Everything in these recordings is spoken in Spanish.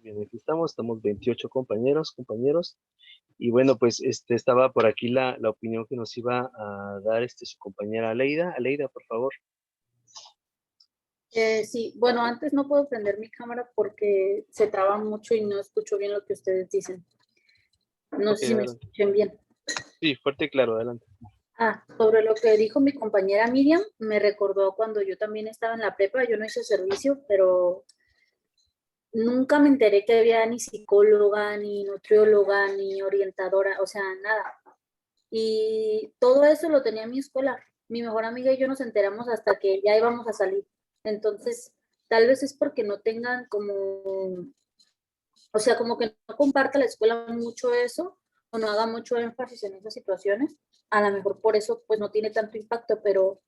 Bien, aquí estamos 28 compañeros, y bueno, pues estaba por aquí la opinión que nos iba a dar su compañera Aleida. Aleida, por favor. Sí, bueno, antes no puedo prender mi cámara porque se traba mucho y no escucho bien lo que ustedes dicen. No Ok, sé si me adelante. escuchen bien. Sí, fuerte y claro, adelante. Sobre lo que dijo mi compañera Miriam, me recordó cuando yo también estaba en la prepa, yo no hice servicio, pero nunca me enteré que había ni psicóloga, ni nutrióloga, ni orientadora, o sea, nada. Y todo eso lo tenía mi escuela. Mi mejor amiga y yo nos enteramos hasta que ya íbamos a salir. Entonces, tal vez es porque no tengan como, o sea, como que no comparta la escuela mucho eso o no haga mucho énfasis en esas situaciones. A lo mejor por eso pues no tiene tanto impacto, pero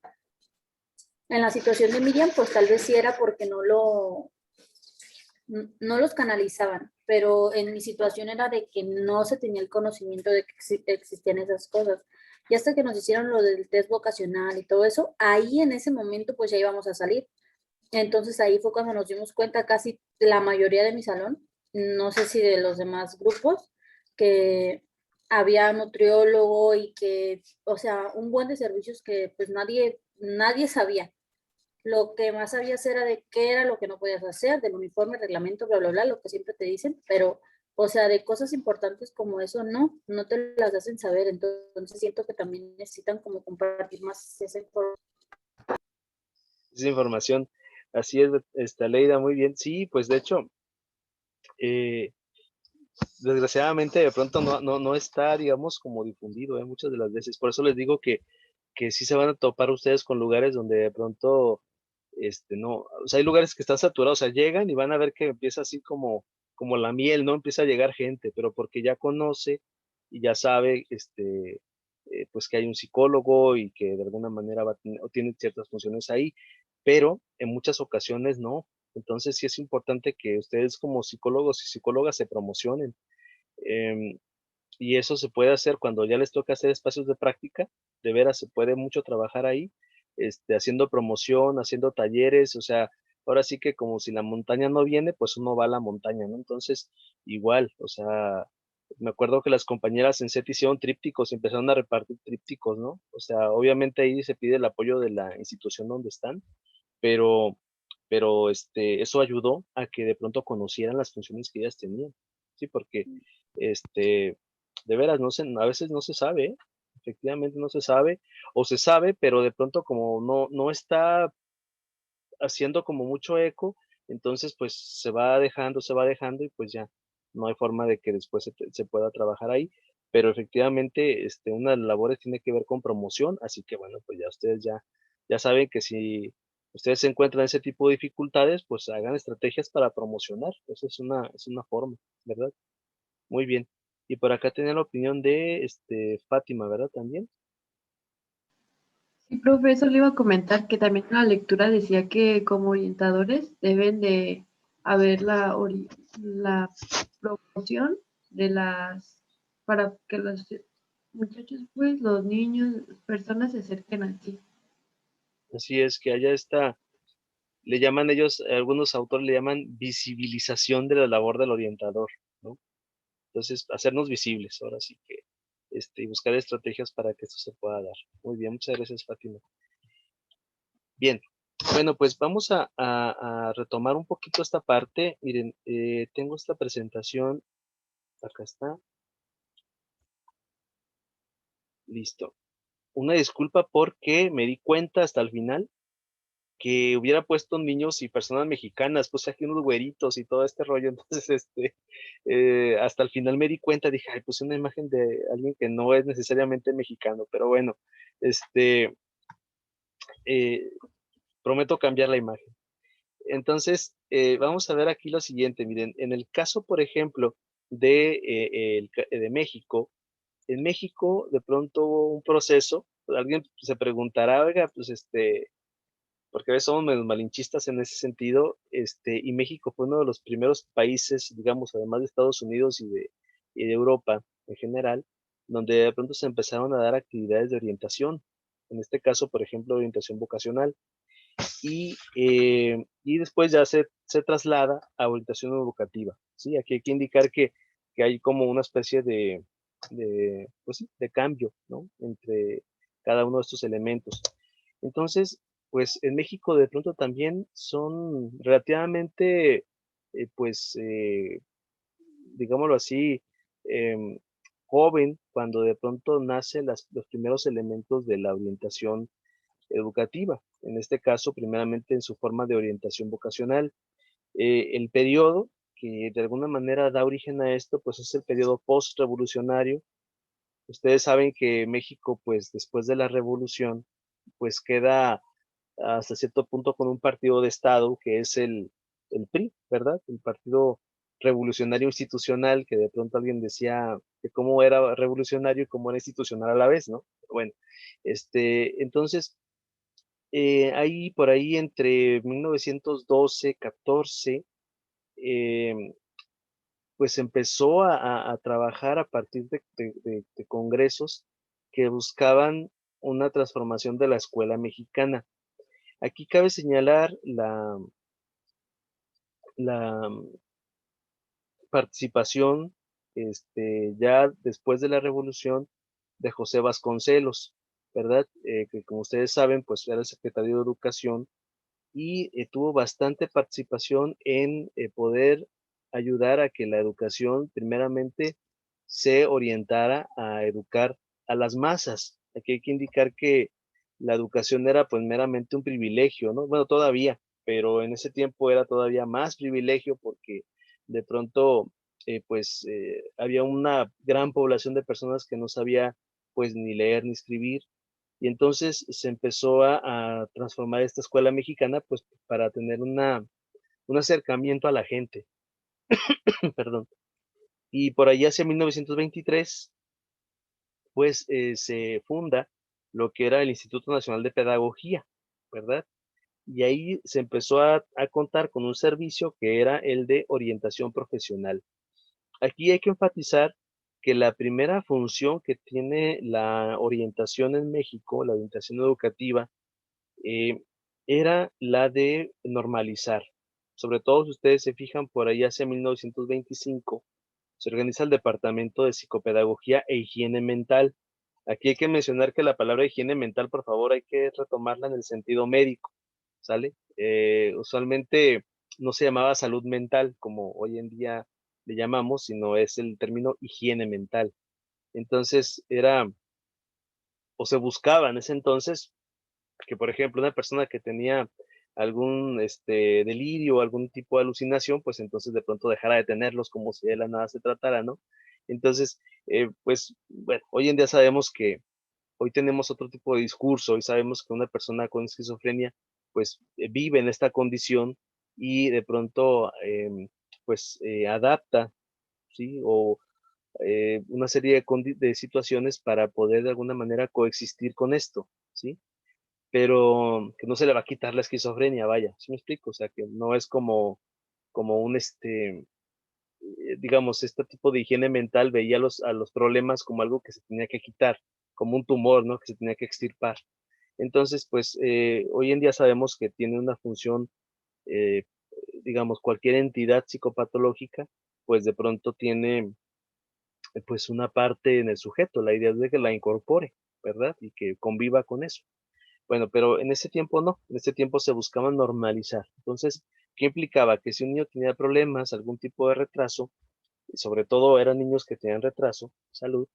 en la situación de Miriam pues tal vez sí era porque no los canalizaban, pero en mi situación era de que no se tenía el conocimiento de que existían esas cosas. Y hasta que nos hicieron lo del test vocacional y todo eso, ahí en ese momento pues ya íbamos a salir. Entonces ahí fue cuando nos dimos cuenta casi la mayoría de mi salón, no sé si de los demás grupos, que había nutriólogo y que, o sea, un buen de servicios que pues nadie sabía. Lo que más sabías era de qué era lo que no podías hacer, del uniforme, reglamento, bla, bla, bla, lo que siempre te dicen, pero, o sea, de cosas importantes como eso, no te las hacen saber. Entonces siento que también necesitan como compartir más esa información. Esa información, así es, Aleida, muy bien. Sí, pues de hecho, eh, desgraciadamente de pronto no está, digamos, como difundido, muchas de las veces. Por eso les digo que sí se van a topar ustedes con lugares donde de pronto, no, o sea, hay lugares que están saturados, o sea, llegan y van a ver que empieza así como la miel, ¿no? Empieza a llegar gente, pero porque ya conoce y ya sabe, pues que hay un psicólogo y que de alguna manera va a tener, o tiene ciertas funciones ahí, pero en muchas ocasiones no. Entonces sí es importante que ustedes como psicólogos y psicólogas se promocionen. em, y eso se puede hacer cuando ya les toca hacer espacios de práctica, de veras se puede mucho trabajar ahí, haciendo promoción, haciendo talleres, o sea, ahora sí que como si la montaña no viene, pues uno va a la montaña, ¿no? Entonces, igual, o sea, me acuerdo que las compañeras en SET hicieron trípticos, empezaron a repartir trípticos, ¿no? O sea, obviamente ahí se pide el apoyo de la institución donde están, pero eso ayudó a que de pronto conocieran las funciones que ellas tenían, ¿sí? Porque, de veras, no sé, a veces no se sabe, efectivamente no se sabe, o se sabe, pero de pronto como no está haciendo como mucho eco, entonces, pues, se va dejando y, pues, ya no hay forma de que después se pueda trabajar ahí. Pero efectivamente, una de las labores tiene que ver con promoción, así que, bueno, pues, ya ustedes ya saben que si ustedes se encuentran ese tipo de dificultades, pues, hagan estrategias para promocionar. Eso es una forma, ¿verdad? Muy bien. Y por acá tenía la opinión de, Fátima, ¿verdad? También. Sí, profe, eso le iba a comentar que también en la lectura decía que como orientadores deben de haber la promoción de para que los muchachos, pues, los niños, las personas se acerquen a ti. Así es, que haya le llaman ellos, algunos autores le llaman visibilización de la labor del orientador, ¿no? Entonces, hacernos visibles, ahora sí que, y buscar estrategias para que esto se pueda dar. Muy bien, muchas gracias, Fátima. Bien, bueno, pues vamos a retomar un poquito esta parte. Miren, tengo esta presentación, acá está, listo. Una disculpa porque me di cuenta hasta el final que hubiera puesto niños y personas mexicanas, pues aquí unos güeritos y todo este rollo. Entonces, hasta el final me di cuenta, dije, ay, puse una imagen de alguien que no es necesariamente mexicano, pero bueno, este, eh, prometo cambiar la imagen. Entonces, vamos a ver aquí lo siguiente, miren, en el caso, por ejemplo, de México, en México de pronto hubo un proceso, alguien se preguntará, oiga, pues porque a veces somos medio malinchistas en ese sentido, y México fue uno de los primeros países, digamos, además de Estados Unidos y de Europa en general, donde de pronto se empezaron a dar actividades de orientación, en este caso, por ejemplo, orientación vocacional. y después ya se traslada a orientación educativa, ¿sí? Aquí hay que indicar que hay como una especie pues sí, de cambio, ¿no? Entre cada uno de estos elementos. Entonces, pues en México de pronto también son relativamente, pues, digámoslo así, em, joven cuando de pronto nacen los primeros elementos de la orientación educativa, en este caso, primeramente en su forma de orientación vocacional. El periodo que de alguna manera da origen a esto, pues es el periodo postrevolucionario. Ustedes saben que México, pues después de la revolución, pues queda hasta cierto punto con un partido de Estado que es el PRI, ¿verdad? El Partido Revolucionario Institucional, que de pronto alguien decía que cómo era revolucionario y cómo era institucional a la vez, ¿no? Bueno, entonces, ahí por ahí entre 1912, 14, em, pues empezó a trabajar a partir de congresos que buscaban una transformación de la escuela mexicana. Aquí cabe señalar la participación, ya después de la revolución, de José Vasconcelos, ¿verdad? Que como ustedes saben, pues era el secretario de Educación y tuvo bastante participación en poder ayudar a que la educación primeramente se orientara a educar a las masas. Aquí hay que indicar que la educación era pues meramente un privilegio, ¿no? Bueno, todavía, pero en ese tiempo era todavía más privilegio porque de pronto había una gran población de personas que no sabía pues ni leer ni escribir y entonces se empezó a transformar esta escuela mexicana, pues, para tener un acercamiento a la gente, perdón. Y por ahí hacia 1923, pues, se funda lo que era el Instituto Nacional de Pedagogía, ¿verdad? Y ahí se empezó a contar con un servicio que era el de orientación profesional. Aquí hay que enfatizar que la primera función que tiene la orientación en México, la orientación educativa, eh, era la de normalizar. Sobre todo, si ustedes se fijan, por ahí hacia 1925 se organiza el Departamento de Psicopedagogía e Higiene Mental. Aquí hay que mencionar que la palabra higiene mental, por favor, hay que retomarla en el sentido médico, ¿sale? Usualmente no se llamaba salud mental como hoy en día le llamamos, sino es el término higiene mental. Entonces era, o se buscaba en ese entonces que, por ejemplo, una persona que tenía algún delirio o algún tipo de alucinación, pues entonces de pronto dejara de tenerlos como si de la nada se tratara, ¿no? Entonces, pues, bueno, hoy en día sabemos que hoy tenemos otro tipo de discurso y sabemos que una persona con esquizofrenia, pues, vive en esta condición y de pronto, adapta, ¿sí? O una serie de situaciones para poder de alguna manera coexistir con esto, ¿sí? Pero que no se le va a quitar la esquizofrenia, vaya, ¿sí me explico? O sea, que no es como un, digamos, este tipo de higiene mental veía a los problemas como algo que se tenía que quitar, como un tumor, ¿no? Que se tenía que extirpar. Entonces, pues, hoy en día sabemos que tiene una función, eh, digamos, cualquier entidad psicopatológica, pues, de pronto tiene, pues, una parte en el sujeto. La idea es de que la incorpore, ¿verdad? Y que conviva con eso. Bueno, pero en ese tiempo no, en ese tiempo se buscaba normalizar. Entonces, ¿qué implicaba? Que si un niño tenía problemas, algún tipo de retraso, y sobre todo eran niños que tenían retraso, salud,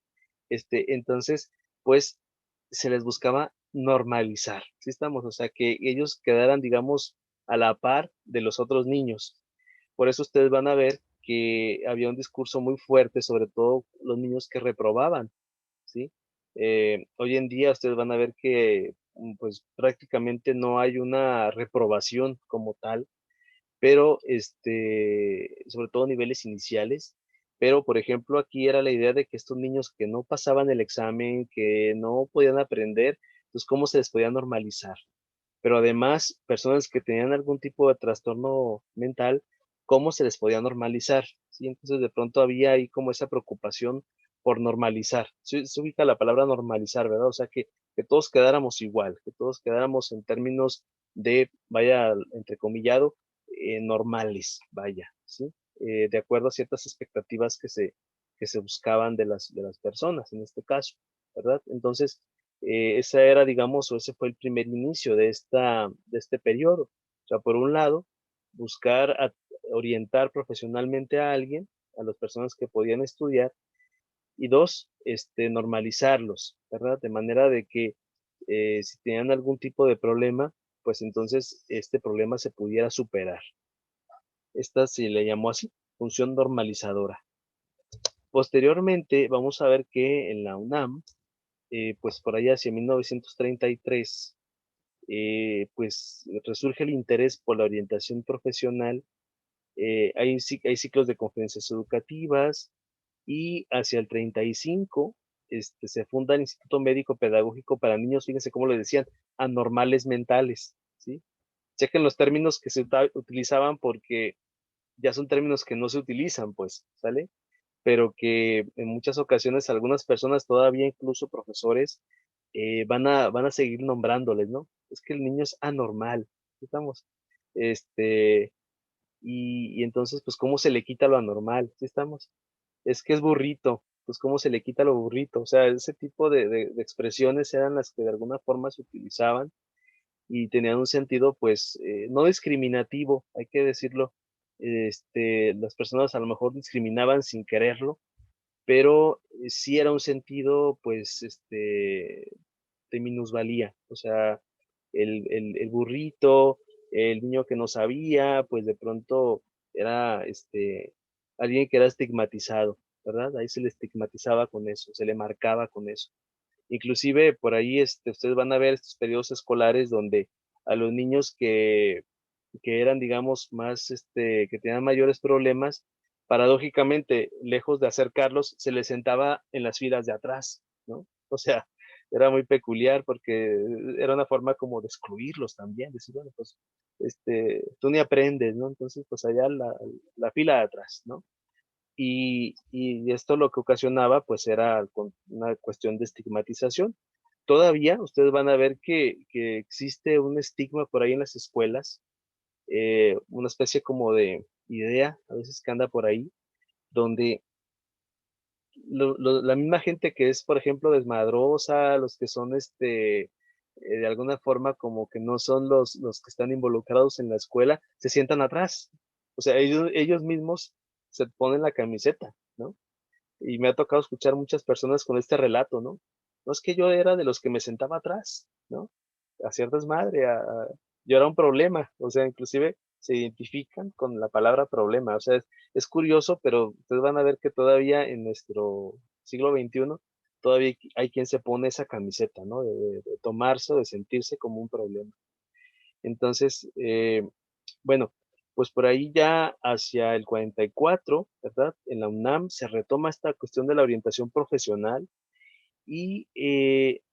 entonces, pues se les buscaba normalizar, ¿sí estamos? O sea, que ellos quedaran, digamos, a la par de los otros niños. Por eso ustedes van a ver que había un discurso muy fuerte, sobre todo los niños que reprobaban, ¿sí? Hoy en día ustedes van a ver que, pues, prácticamente no hay una reprobación como tal, pero, sobre todo a niveles iniciales. Pero, por ejemplo, aquí era la idea de que estos niños que no pasaban el examen, que no podían aprender, entonces, ¿cómo se les podía normalizar? Pero además, personas que tenían algún tipo de trastorno mental, ¿cómo se les podía normalizar? ¿Sí? Entonces, de pronto había ahí como esa preocupación por normalizar. Se ubica la palabra normalizar, ¿verdad? O sea, que todos quedáramos igual, que todos quedáramos en términos vaya, entrecomillado, normales, vaya, ¿sí? De acuerdo a ciertas expectativas que se buscaban de las personas, en este caso, ¿verdad? Entonces, esa era, digamos, o ese fue el primer inicio de este periodo. O sea, por un lado, buscar orientar profesionalmente a alguien, a las personas que podían estudiar, y dos, normalizarlos, ¿verdad? De manera de que si tenían algún tipo de problema, pues entonces este problema se pudiera superar. Esta se le llamó así, función normalizadora. Posteriormente, vamos a ver que en la UNAM, pues por allá hacia 1933, pues resurge el interés por la orientación profesional. Hay ciclos de conferencias educativas y hacia el 35 se funda el Instituto Médico Pedagógico para niños, fíjense cómo le decían, anormales mentales, ¿sí? Chequen los términos que se utilizaban porque ya son términos que no se utilizan, pues, ¿sale? Pero que en muchas ocasiones algunas personas, todavía incluso profesores, van a seguir nombrándoles, ¿no? Es que el niño es anormal, ¿sí estamos? Este, y entonces, pues, ¿cómo se le quita lo anormal? ¿Sí estamos? Es que es burrito, pues, ¿cómo se le quita lo burrito? O sea, ese tipo de expresiones eran las que de alguna forma se utilizaban y tenían un sentido, pues, no discriminativo, hay que decirlo. Las personas a lo mejor discriminaban sin quererlo, pero sí era un sentido, pues, de minusvalía. O sea, el burrito, el niño que no sabía, pues de pronto era alguien que era estigmatizado, ¿verdad? Ahí se le estigmatizaba con eso, se le marcaba con eso. Inclusive por ahí ustedes van a ver estos periodos escolares donde a los niños que eran, digamos, más, que tenían mayores problemas, paradójicamente, lejos de acercarlos, se les sentaba en las filas de atrás, ¿no? O sea, era muy peculiar porque era una forma como de excluirlos también, decir, bueno, pues, tú ni aprendes, ¿no? Entonces, pues allá la fila de atrás, ¿no? Y esto lo que ocasionaba, pues, era una cuestión de estigmatización. Todavía ustedes van a ver que existe un estigma por ahí en las escuelas, una especie como de idea, a veces que anda por ahí, donde la misma gente que es, por ejemplo, desmadrosa, los que son, de alguna forma como que no son los que están involucrados en la escuela, se sientan atrás. O sea, ellos mismos se ponen la camiseta, ¿no? Y me ha tocado escuchar muchas personas con este relato, ¿no? No es que yo era de los que me sentaba atrás, ¿no? A cierta desmadre, yo era un problema, o sea, inclusive se identifican con la palabra problema, o sea, es curioso, pero ustedes van a ver que todavía en nuestro siglo XXI, todavía hay quien se pone esa camiseta, ¿no? De tomarse o de sentirse como un problema. Entonces, bueno, pues por ahí ya hacia el 44, ¿verdad? En la UNAM se retoma esta cuestión de la orientación profesional y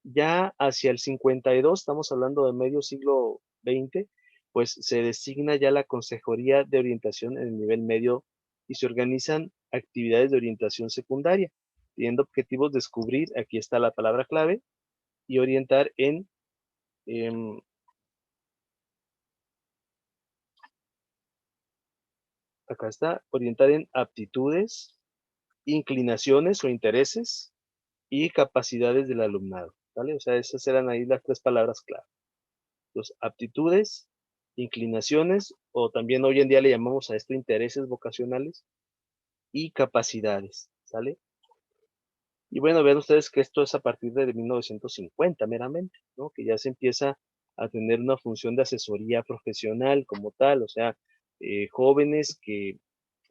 ya hacia el 52, estamos hablando de medio siglo XX, pues se designa ya la Consejería de Orientación en el nivel medio y se organizan actividades de orientación secundaria, teniendo objetivos descubrir, aquí está la palabra clave, y orientar em, acá está, orientar en aptitudes, inclinaciones o intereses y capacidades del alumnado, ¿vale? O sea, esas eran ahí las tres palabras clave. Los aptitudes, inclinaciones, o también hoy en día le llamamos a esto intereses vocacionales y capacidades, ¿sale? Y bueno, vean ustedes que esto es a partir de 1950 meramente, ¿no? Que ya se empieza a tener una función de asesoría profesional como tal, o sea, jóvenes que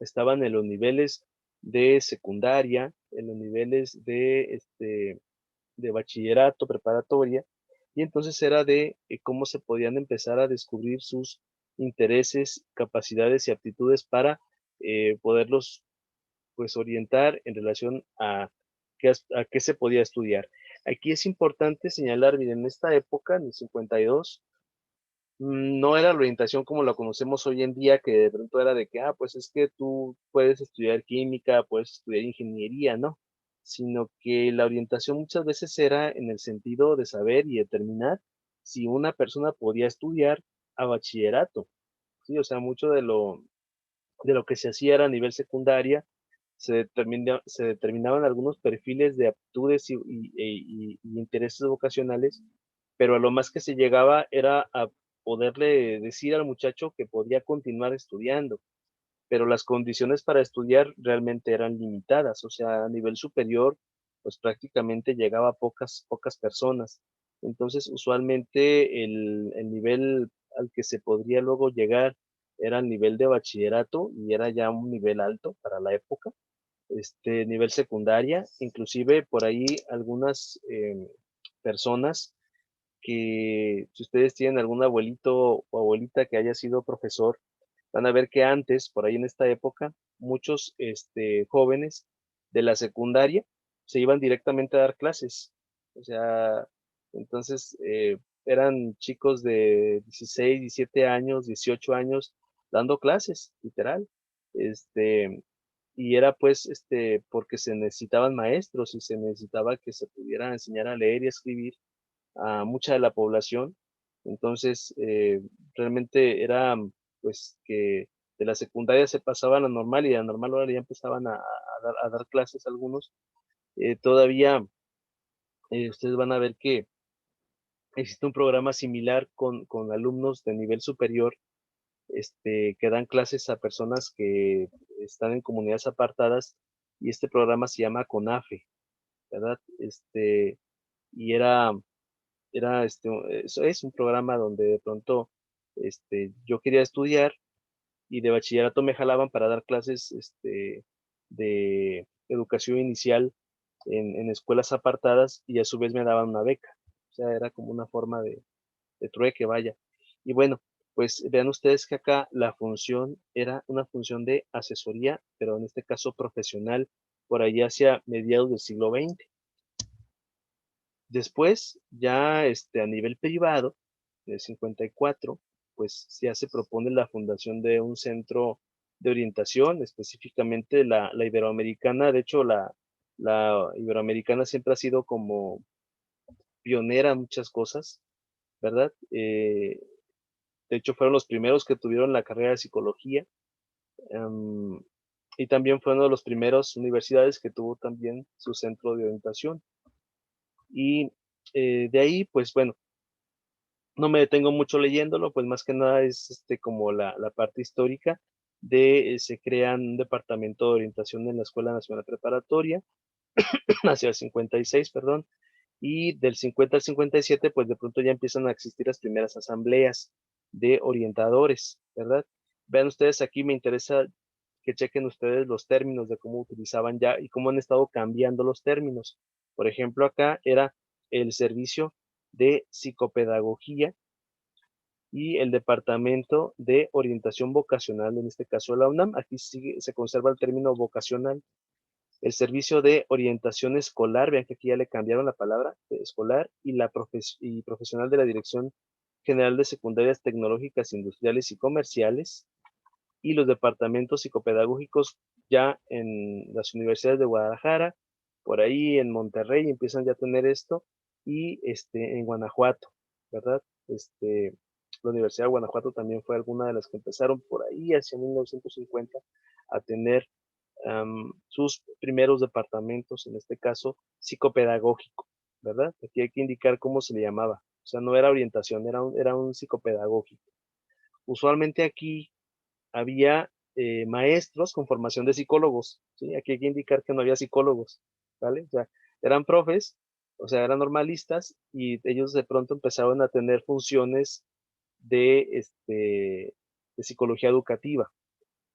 estaban en los niveles de secundaria, en los niveles de bachillerato, preparatoria, y entonces era de cómo se podían empezar a descubrir sus intereses, capacidades y aptitudes para poderlos pues orientar en relación a qué se podía estudiar. Aquí es importante señalar, miren, en esta época, en el 52, no era la orientación como la conocemos hoy en día, que de pronto era de que, pues es que tú puedes estudiar química, puedes estudiar ingeniería, ¿no? Sino que la orientación muchas veces era en el sentido de saber y determinar si una persona podía estudiar a bachillerato, ¿sí? O sea, mucho de lo que se hacía era a nivel secundaria, se determinaban algunos perfiles de aptitudes y intereses vocacionales, pero a lo más que se llegaba era a poderle decir al muchacho que podía continuar estudiando, pero las condiciones para estudiar realmente eran limitadas, o sea, a nivel superior, pues prácticamente llegaba a pocas personas. Entonces, usualmente el nivel al que se podría luego llegar era el nivel de bachillerato y era ya un nivel alto para la época, nivel secundaria, inclusive por ahí algunas personas que si ustedes tienen algún abuelito o abuelita que haya sido profesor, van a ver que antes, por ahí en esta época, muchos jóvenes de la secundaria se iban directamente a dar clases. O sea, entonces eran chicos de 16, 17 años, 18 años dando clases, literal. Y era pues porque se necesitaban maestros y se necesitaba que se pudiera enseñar a leer y a escribir a mucha de la población. Entonces, realmente era pues que de la secundaria se pasaban a la normal y de la normal ahora ya empezaban a dar clases algunos. Todavía ustedes van a ver que existe un programa similar con alumnos de nivel superior que dan clases a personas que están en comunidades apartadas y este programa se llama CONAFE, ¿verdad? Y eso es un programa donde de pronto yo quería estudiar y de bachillerato me jalaban para dar clases de educación inicial en escuelas apartadas y a su vez me daban una beca. O sea, era como una forma de trueque, vaya. Y bueno, pues vean ustedes que acá la función era una función de asesoría, pero en este caso profesional, por ahí hacia mediados del siglo XX. Después, ya a nivel privado, de 54, pues ya se propone la fundación de un centro de orientación, específicamente la iberoamericana. De hecho, la iberoamericana siempre ha sido como pionera en muchas cosas, ¿verdad? De hecho, fueron los primeros que tuvieron la carrera de psicología. em, y también fue una de las primeras universidades que tuvo también su centro de orientación. Y de ahí, pues bueno, no me detengo mucho leyéndolo, pues más que nada es como la parte histórica de se crea un departamento de orientación en la Escuela Nacional Preparatoria, hacia el 56, perdón, y del 50 al 57, pues de pronto ya empiezan a existir las primeras asambleas de orientadores, ¿verdad? Vean ustedes aquí, me interesa que chequen ustedes los términos de cómo utilizaban ya y cómo han estado cambiando los términos. Por ejemplo, acá era el servicio de psicopedagogía y el Departamento de Orientación Vocacional, en este caso de la UNAM. Aquí se conserva el término vocacional. El servicio de orientación escolar, vean que aquí ya le cambiaron la palabra escolar, y y profesional de la Dirección General de Secundarias Tecnológicas, Industriales y Comerciales, y los departamentos psicopedagógicos ya en las universidades de Guadalajara, por ahí en Monterrey empiezan ya a tener esto, y en Guanajuato, ¿verdad? La Universidad de Guanajuato también fue alguna de las que empezaron por ahí hacia 1950 a tener sus primeros departamentos, en este caso psicopedagógico, ¿verdad? Aquí hay que indicar cómo se le llamaba. O sea, no era orientación, era un psicopedagógico. Usualmente aquí había maestros con formación de psicólogos, ¿sí? Aquí hay que indicar que no había psicólogos, ¿vale? O sea, eran profes, o sea, eran normalistas y ellos de pronto empezaron a tener funciones de, de psicología educativa.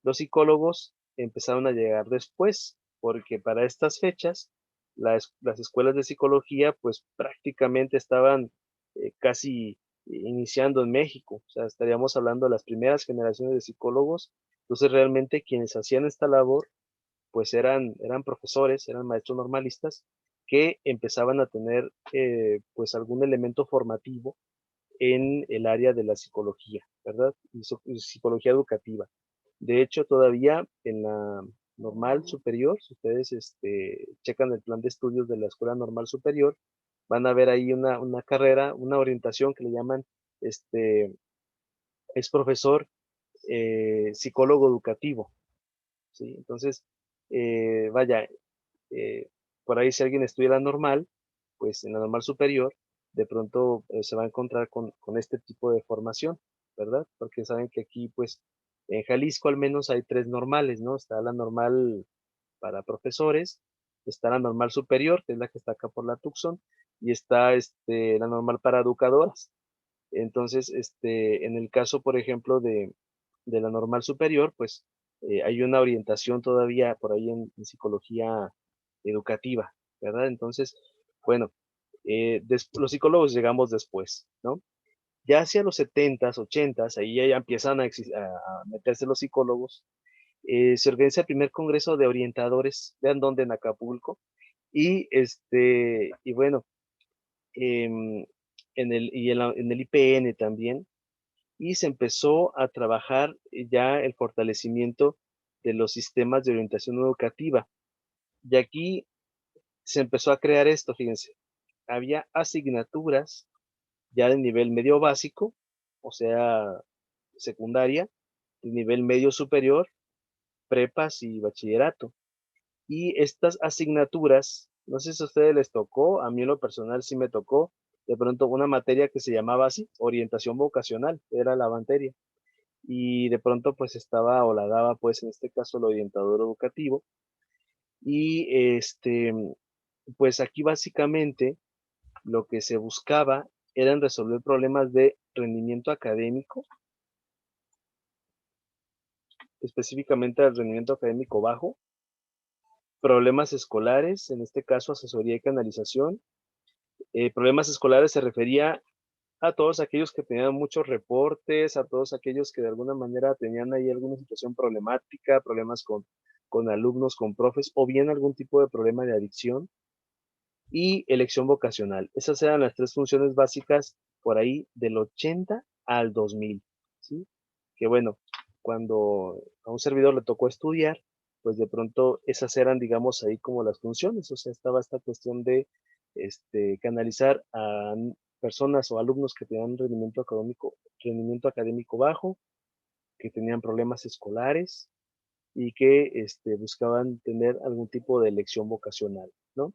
Los psicólogos empezaron a llegar después, porque para estas fechas las escuelas de psicología pues prácticamente estaban casi iniciando en México, o sea, estaríamos hablando de las primeras generaciones de psicólogos, entonces realmente quienes hacían esta labor pues eran profesores, eran maestros normalistas que empezaban a tener pues algún elemento formativo en el área de la psicología, ¿verdad? Y psicología educativa. De hecho, todavía en la normal superior, si ustedes checan el plan de estudios de la Escuela Normal Superior, van a ver ahí una carrera, una orientación que le llaman este, es profesor psicólogo educativo, ¿sí? Entonces, vaya, por ahí si alguien estudia la normal, pues en la normal superior, de pronto se va a encontrar con este tipo de formación, ¿verdad? Porque saben que aquí, pues, en Jalisco al menos hay 3 normales, ¿no? Está la normal para profesores, está la normal superior, que es la que está acá por la Tucson, y está la normal para educadoras. Entonces, en el caso, por ejemplo, de la normal superior, pues hay una orientación todavía por ahí en psicología educativa, ¿verdad? Entonces, bueno, los psicólogos llegamos después, ¿no? Ya hacia los 70s, 80s, ahí ya empiezan a meterse los psicólogos. Se organiza el primer congreso de orientadores, vean dónde, en Acapulco, y bueno, em, en el IPN también, y se empezó a trabajar ya el fortalecimiento de los sistemas de orientación educativa. Y aquí se empezó a crear esto, fíjense, había asignaturas ya de nivel medio básico, o sea, secundaria, de nivel medio superior, prepas y bachillerato. Y estas asignaturas, no sé si a ustedes les tocó, a mí en lo personal sí me tocó, de pronto una materia que se llamaba así, orientación vocacional, era la materia. Y de pronto pues estaba o la daba pues en este caso el orientador educativo. Y pues aquí básicamente lo que se buscaba eran resolver problemas de rendimiento académico, específicamente el rendimiento académico bajo, problemas escolares, en este caso asesoría y canalización. Problemas escolares se refería a todos aquellos que tenían muchos reportes, a todos aquellos que de alguna manera tenían ahí alguna situación problemática, problemas con alumnos, con profes, o bien algún tipo de problema de adicción, y elección vocacional. Esas eran las 3 funciones básicas por ahí del 80 al 2000, ¿sí? Que bueno, cuando a un servidor le tocó estudiar, pues de pronto esas eran, digamos, ahí como las funciones, o sea, estaba esta cuestión de canalizar a personas o alumnos que tenían rendimiento académico bajo, que tenían problemas escolares y que buscaban tener algún tipo de elección vocacional, ¿no?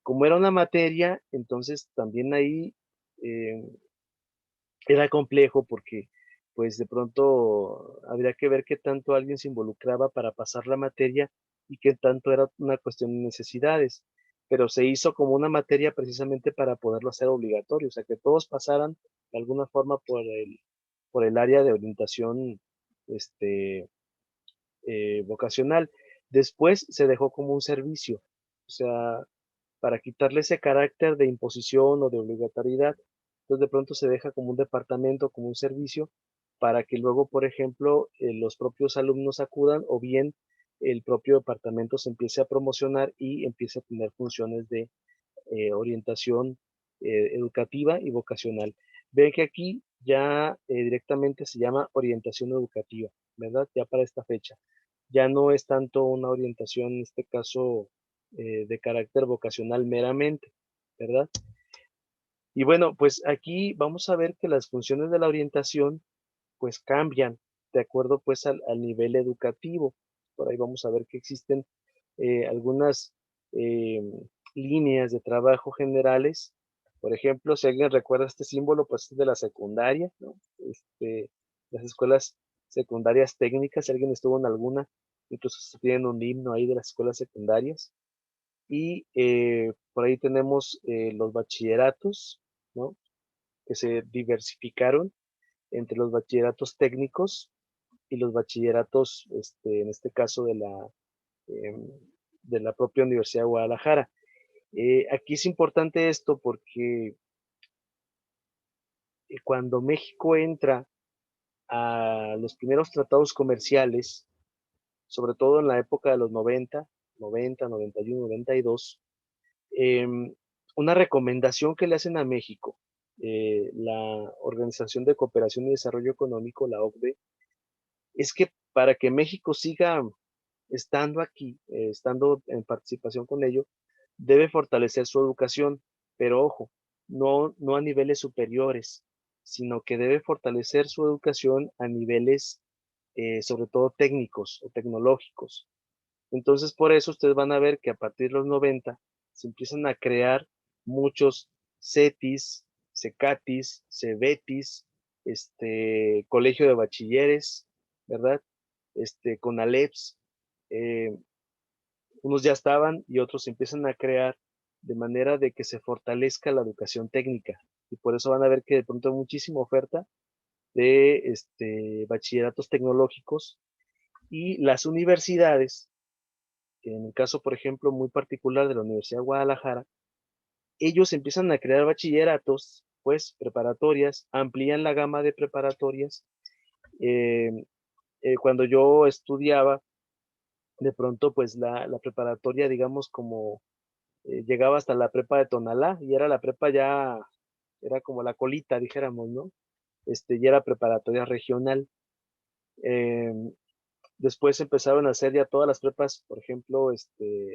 Como era una materia, entonces también ahí eh, era complejo porque pues de pronto habría que ver qué tanto alguien se involucraba para pasar la materia y qué tanto era una cuestión de necesidades. Pero se hizo como una materia precisamente para poderlo hacer obligatorio, o sea, que todos pasaran de alguna forma por el área de orientación este, vocacional. Después se dejó como un servicio, o sea, para quitarle ese carácter de imposición o de obligatoriedad. Entonces de pronto se deja como un departamento, como un servicio, para que luego, por ejemplo, los propios alumnos acudan o bien el propio departamento se empiece a promocionar y empiece a tener funciones de orientación educativa y vocacional. Ven que aquí ya directamente se llama orientación educativa, ¿verdad? Ya para esta fecha. Ya no es tanto una orientación, en este caso, de carácter vocacional meramente, ¿verdad? Y bueno, pues aquí vamos a ver que las funciones de la orientación pues cambian de acuerdo pues al nivel educativo. Por ahí vamos a ver que existen algunas eh, líneas de trabajo generales. Por ejemplo, si alguien recuerda este símbolo, pues es de la secundaria, ¿no? Las escuelas secundarias técnicas, si alguien estuvo en alguna, incluso se tienen un himno ahí de las escuelas secundarias. Y por ahí tenemos los bachilleratos, ¿no? Que se diversificaron entre los bachilleratos técnicos y los bachilleratos, en este caso em, de la propia Universidad de Guadalajara. Aquí es importante esto porque cuando México entra a los primeros tratados comerciales, sobre todo en la época de los 91, 92, em, una recomendación que le hacen a México, la Organización de Cooperación y Desarrollo Económico, la OCDE, es que para que México siga estando aquí, estando en participación con ello, debe fortalecer su educación, pero ojo, no a niveles superiores, sino que debe fortalecer su educación a niveles, sobre todo técnicos o tecnológicos. Entonces, por eso ustedes van a ver que a partir de los 90 se empiezan a crear muchos CETIS, CECATIS, CEBETIS, colegio de bachilleres, ¿verdad? CONALEPS, eh, unos ya estaban y otros se empiezan a crear de manera de que se fortalezca la educación técnica. Y por eso van a ver que de pronto hay muchísima oferta de bachilleratos tecnológicos y las universidades, en el caso, por ejemplo, muy particular de la Universidad de Guadalajara, ellos empiezan a crear bachilleratos, pues preparatorias, amplían la gama de preparatorias. Eh, cuando yo estudiaba, de pronto, pues la preparatoria, digamos, como llegaba hasta la prepa de Tonalá y era la prepa ya, era como la colita, dijéramos, ¿no? Ya era preparatoria regional. Em, Después empezaron a hacer ya todas las prepas, por ejemplo,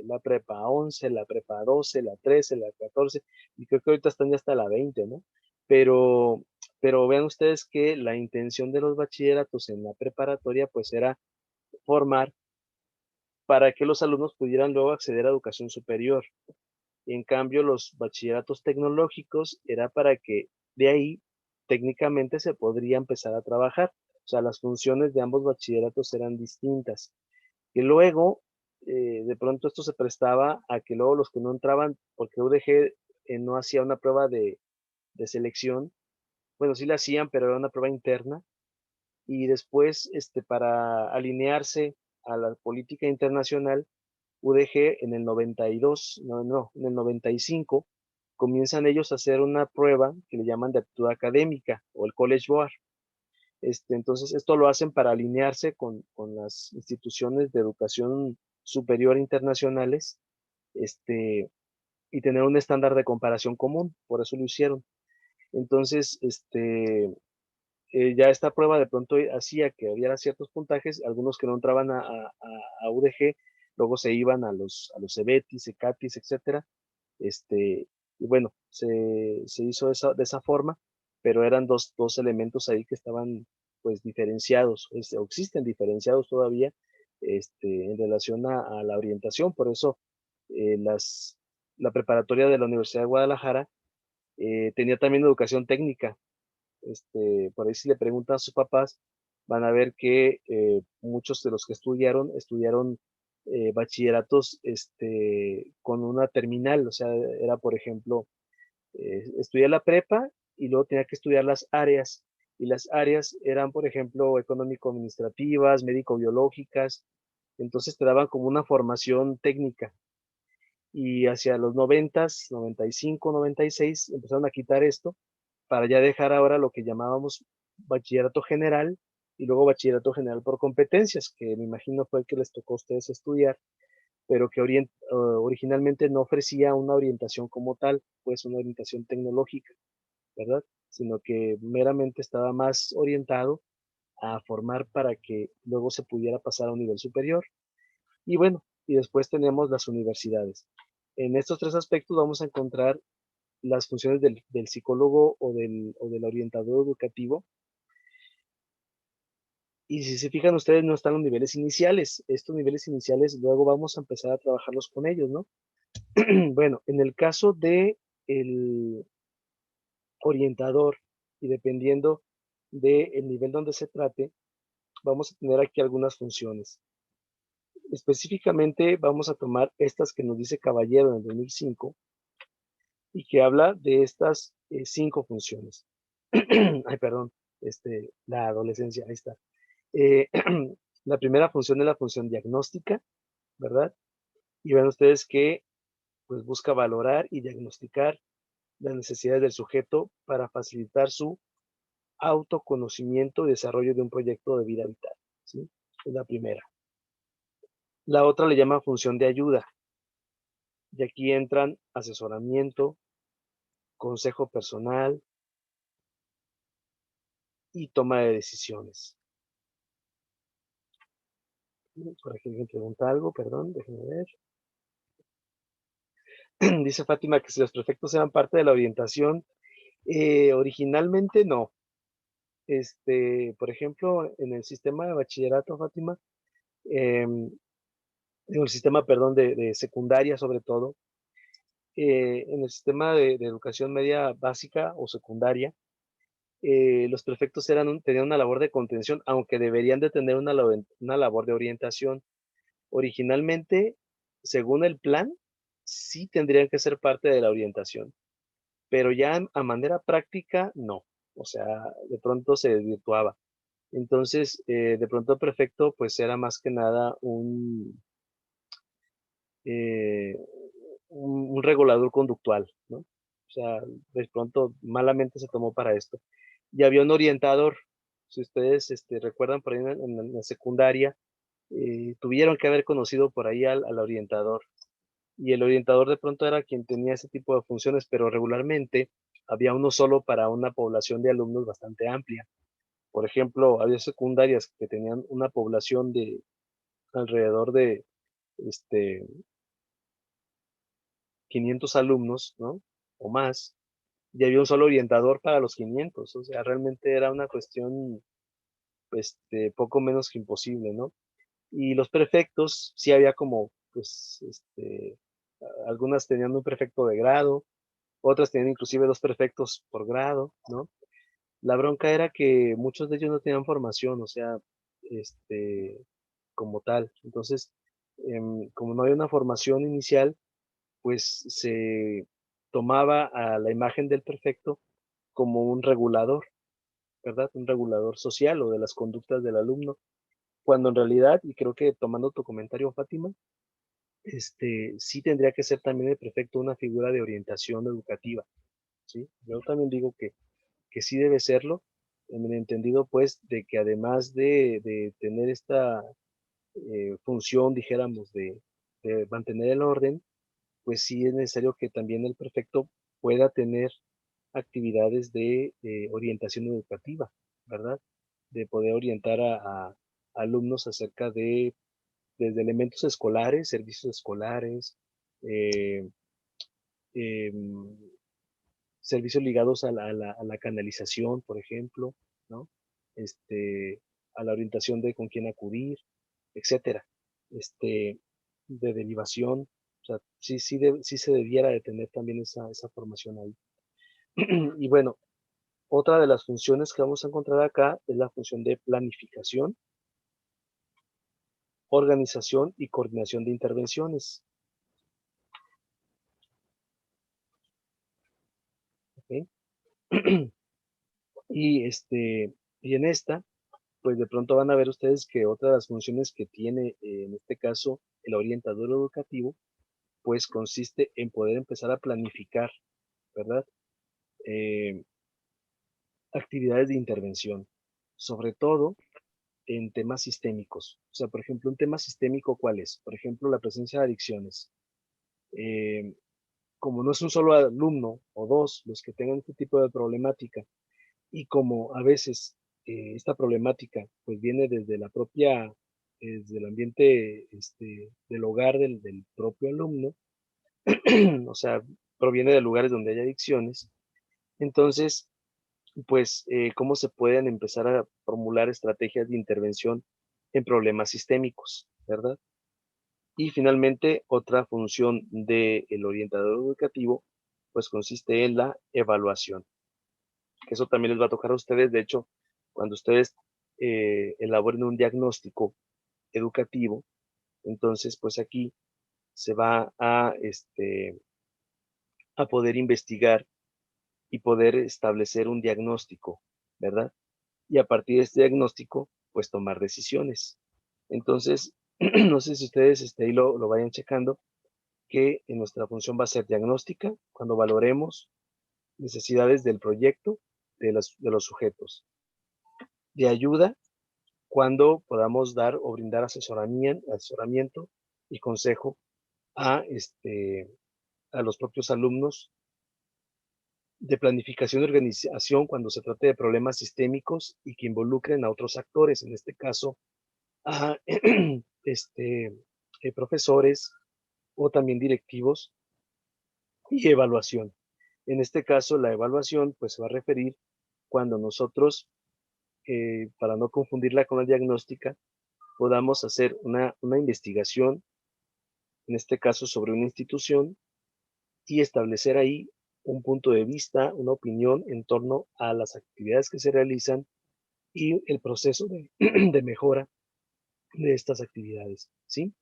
la prepa 11, la prepa 12, la 13, la 14, y creo que ahorita están ya hasta la 20, ¿no? Pero, pero vean ustedes que la intención de los bachilleratos en la preparatoria, pues era formar para que los alumnos pudieran luego acceder a educación superior. Y en cambio, los bachilleratos tecnológicos era para que de ahí técnicamente se podría empezar a trabajar. O sea, las funciones de ambos bachilleratos eran distintas. Y luego, de pronto esto se prestaba a que luego los que no entraban, porque UDG no hacía una prueba de selección, bueno, sí la hacían, pero era una prueba interna, y después, para alinearse a la política internacional, UDG en el 92, no, en el 95, comienzan ellos a hacer una prueba que le llaman de aptitud académica o el College Board. Entonces, esto lo hacen para alinearse con las instituciones de educación superior internacionales, y tener un estándar de comparación común, por eso lo hicieron. Entonces, ya esta prueba de pronto hacía que hubiera ciertos puntajes, algunos que no entraban a UDG, luego se iban a los CEBETIS, CECATIS, etcétera. Y bueno, se hizo de esa forma, pero eran dos elementos ahí que estaban pues diferenciados, o existen diferenciados todavía, en relación a la orientación. Por eso la preparatoria de la Universidad de Guadalajara tenía también educación técnica. Por ahí si le preguntan a sus papás, van a ver que muchos de los que estudiaron bachilleratos con una terminal, o sea, era por ejemplo, estudiar la prepa y luego tenía que estudiar las áreas, y las áreas eran, por ejemplo, económico-administrativas, médico-biológicas, entonces te daban como una formación técnica. Y hacia los 90s, 95, 96, empezaron a quitar esto para ya dejar ahora lo que llamábamos bachillerato general y luego bachillerato general por competencias, que me imagino fue el que les tocó a ustedes estudiar, pero que originalmente no ofrecía una orientación como tal, pues una orientación tecnológica, ¿verdad? Sino que meramente estaba más orientado a formar para que luego se pudiera pasar a un nivel superior. Y bueno, y después tenemos las universidades. En estos tres aspectos vamos a encontrar las funciones del psicólogo o del orientador educativo. Y si se fijan ustedes, no están los niveles iniciales. Estos niveles iniciales luego vamos a empezar a trabajarlos con ellos, ¿no? Bueno, en el caso de el orientador y dependiendo del nivel donde se trate, vamos a tener aquí algunas funciones. Específicamente vamos a tomar estas que nos dice Caballero en el 2005 y que habla de estas 5 funciones. Ay, perdón, la adolescencia, ahí está. Eh, la primera función es la función diagnóstica, ¿verdad? Y ven ustedes que pues busca valorar y diagnosticar las necesidades del sujeto para facilitar su autoconocimiento y desarrollo de un proyecto de vida vital, ¿sí? Es la primera. La otra le llama función de ayuda, y aquí entran asesoramiento, consejo personal y toma de decisiones. Por aquí alguien pregunta algo, perdón, déjenme ver. Dice Fátima que si los prefectos eran parte de la orientación, originalmente no. por ejemplo, en el sistema de bachillerato, Fátima, em, en el sistema, perdón, de secundaria sobre todo, en el sistema de educación media básica o secundaria, los prefectos tenían una labor de contención, aunque deberían de tener una labor de orientación. Originalmente, según el plan, sí tendrían que ser parte de la orientación, pero ya a manera práctica, no. O sea, de pronto se desvirtuaba. Entonces, de pronto el prefecto, pues era más que nada eh, un regulador conductual, ¿no? O sea, de pronto malamente se tomó para esto. Y había un orientador, si ustedes recuerdan por ahí en la secundaria, tuvieron que haber conocido por ahí al orientador. Y el orientador de pronto era quien tenía ese tipo de funciones, pero regularmente había uno solo para una población de alumnos bastante amplia. Por ejemplo, había secundarias que tenían una población de alrededor de este, 500 alumnos, ¿no? O más, y había un solo orientador para los 500. O sea, realmente era una cuestión poco menos que imposible, ¿no? Y los prefectos, sí había como, pues, algunas tenían un prefecto de grado, otras tenían inclusive dos prefectos por grado, ¿no? La bronca era que muchos de ellos no tenían formación, o sea, este, como tal. Entonces, como no había una formación inicial, pues se tomaba a la imagen del prefecto como un regulador, ¿verdad? Un regulador social o de las conductas del alumno, cuando en realidad, y creo que tomando tu comentario, Fátima, sí tendría que ser también el prefecto una figura de orientación educativa, ¿sí? Yo también digo que sí debe serlo, en el entendido, pues, de que además de tener esta función, dijéramos, de mantener el orden, pues sí es necesario que también el prefecto pueda tener actividades de orientación educativa, ¿verdad? De poder orientar a alumnos acerca de, desde elementos escolares, servicios escolares, eh, em, servicios ligados a la canalización, por ejemplo, ¿no? Este, a la orientación de con quién acudir, etcétera. Este, de derivación, o sea, sí se debiera de tener también esa formación ahí. Y bueno, otra de las funciones que vamos a encontrar acá es la función de planificación, organización y coordinación de intervenciones. ¿Ok? Y, y en esta, pues de pronto van a ver ustedes que otra de las funciones que tiene, en este caso, el orientador educativo, pues consiste en poder empezar a planificar, ¿verdad? Eh, actividades de intervención, sobre todo en temas sistémicos. O sea, por ejemplo, un tema sistémico, ¿cuál es? Por ejemplo, la presencia de adicciones. Eh, como no es un solo alumno o dos los que tengan este tipo de problemática, y como a veces esta problemática pues viene desde la propia, desde el ambiente del hogar del propio alumno, o sea, proviene de lugares donde hay adicciones, entonces, pues, ¿cómo se pueden empezar a formular estrategias de intervención en problemas sistémicos, verdad? Y finalmente, otra función del orientador educativo, pues consiste en la evaluación, que eso también les va a tocar a ustedes. De hecho, cuando ustedes elaboren un diagnóstico educativo, entonces, pues aquí se va a poder investigar y poder establecer un diagnóstico, ¿verdad? Y a partir de este diagnóstico, pues tomar decisiones. Entonces, no sé si ustedes ahí lo vayan checando, que en nuestra función va a ser diagnóstica, cuando valoremos necesidades del proyecto de los sujetos, de ayuda, cuando podamos dar o brindar asesoramiento y consejo a, a los propios alumnos, de planificación y organización cuando se trate de problemas sistémicos y que involucren a otros actores, en este caso a profesores o también directivos, y evaluación. En este caso, la evaluación pues se va a referir cuando nosotros para no confundirla con la diagnóstica, podamos hacer una investigación, en este caso sobre una institución, y establecer ahí un punto de vista, una opinión en torno a las actividades que se realizan y el proceso de, de mejora de estas actividades, ¿sí?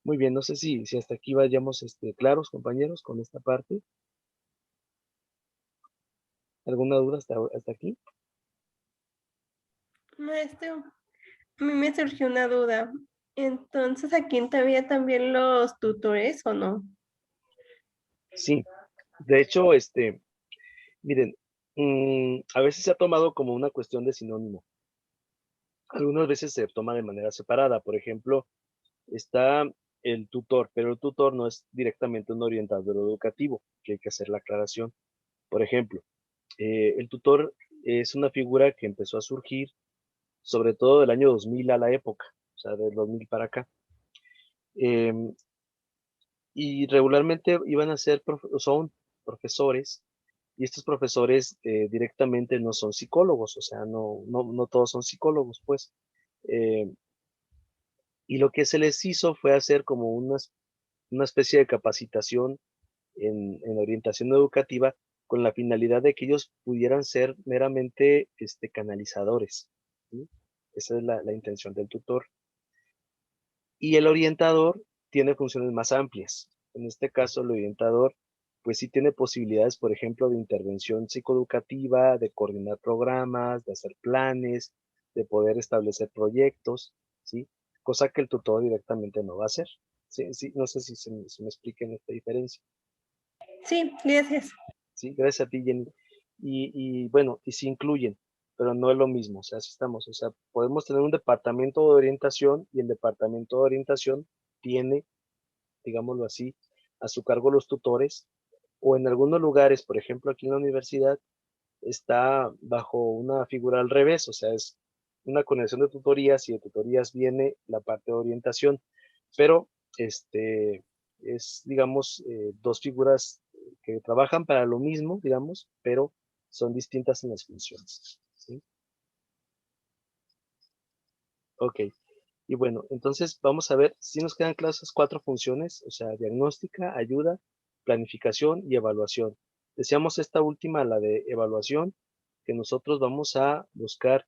Muy bien, no sé si hasta aquí vayamos claros, compañeros, con esta parte. ¿Alguna duda hasta aquí? Maestro, a mí me surgió una duda. Entonces, ¿aquí había también los tutores o no? Sí, de hecho, miren, a veces se ha tomado como una cuestión de sinónimo. Algunas veces se toma de manera separada. Por ejemplo, está el tutor, pero el tutor no es directamente un orientador educativo, que hay que hacer la aclaración. Por ejemplo, el tutor es una figura que empezó a surgir sobre todo del año 2000 a la época, o sea, del 2000 para acá. Em, y regularmente iban a ser, son profesores, y estos profesores directamente no son psicólogos, o sea, no todos son psicólogos, pues. Eh, y lo que se les hizo fue hacer como una especie de capacitación en orientación educativa con la finalidad de que ellos pudieran ser meramente canalizadores, ¿sí? Esa es la intención del tutor. Y el orientador tiene funciones más amplias. En este caso, el orientador, pues sí tiene posibilidades, por ejemplo, de intervención psicoeducativa, de coordinar programas, de hacer planes, de poder establecer proyectos, ¿sí? Cosa que el tutor directamente no va a hacer. Sí, sí, no sé si se me explica en esta diferencia. Sí, gracias. Sí, gracias a ti, Jenny. Y bueno, y se incluyen, pero no es lo mismo, o sea, así estamos, o sea, podemos tener un departamento de orientación y el departamento de orientación tiene, digámoslo así, a su cargo los tutores, o en algunos lugares, por ejemplo, aquí en la universidad, está bajo una figura al revés, o sea, es una conexión de tutorías y de tutorías viene la parte de orientación, pero es, digamos, dos figuras que trabajan para lo mismo, digamos, pero son distintas en las funciones, ¿sí? Ok, y bueno, entonces vamos a ver si nos quedan claras esas cuatro funciones, o sea, diagnóstica, ayuda, planificación y evaluación. Decíamos esta última, la de evaluación, que nosotros vamos a buscar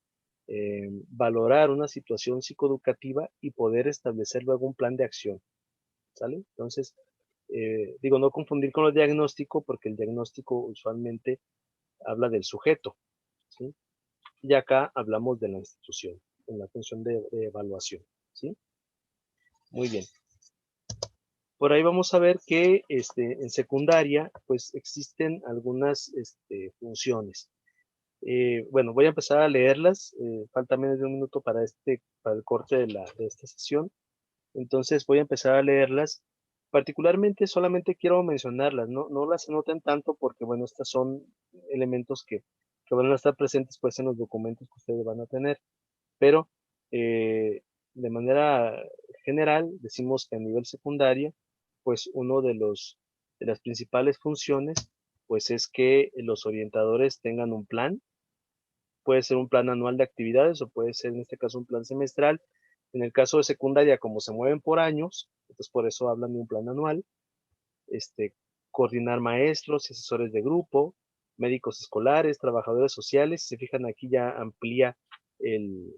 valorar una situación psicoeducativa y poder establecer luego un plan de acción, ¿sale? Entonces, digo, no confundir con el diagnóstico, porque el diagnóstico usualmente habla del sujeto, ¿sí? Y acá hablamos de la institución, en la función de evaluación, ¿sí? Muy bien. Por ahí vamos a ver que en secundaria, pues existen algunas funciones. Bueno, voy a empezar a leerlas. Falta menos de un minuto para el corte de esta sesión. Entonces voy a empezar a leerlas. Particularmente solamente quiero mencionarlas, no las anoten tanto porque, bueno, estas son elementos que van a estar presentes pues en los documentos que ustedes van a tener. Pero de manera general decimos que a nivel secundaria, pues uno de las principales funciones pues es que los orientadores tengan un plan. Puede ser un plan anual de actividades o puede ser en este caso un plan semestral. En el caso de secundaria, como se mueven por años, entonces por eso hablan de un plan anual. Este, coordinar maestros y asesores de grupo, médicos escolares, trabajadores sociales. Si se fijan aquí ya amplía el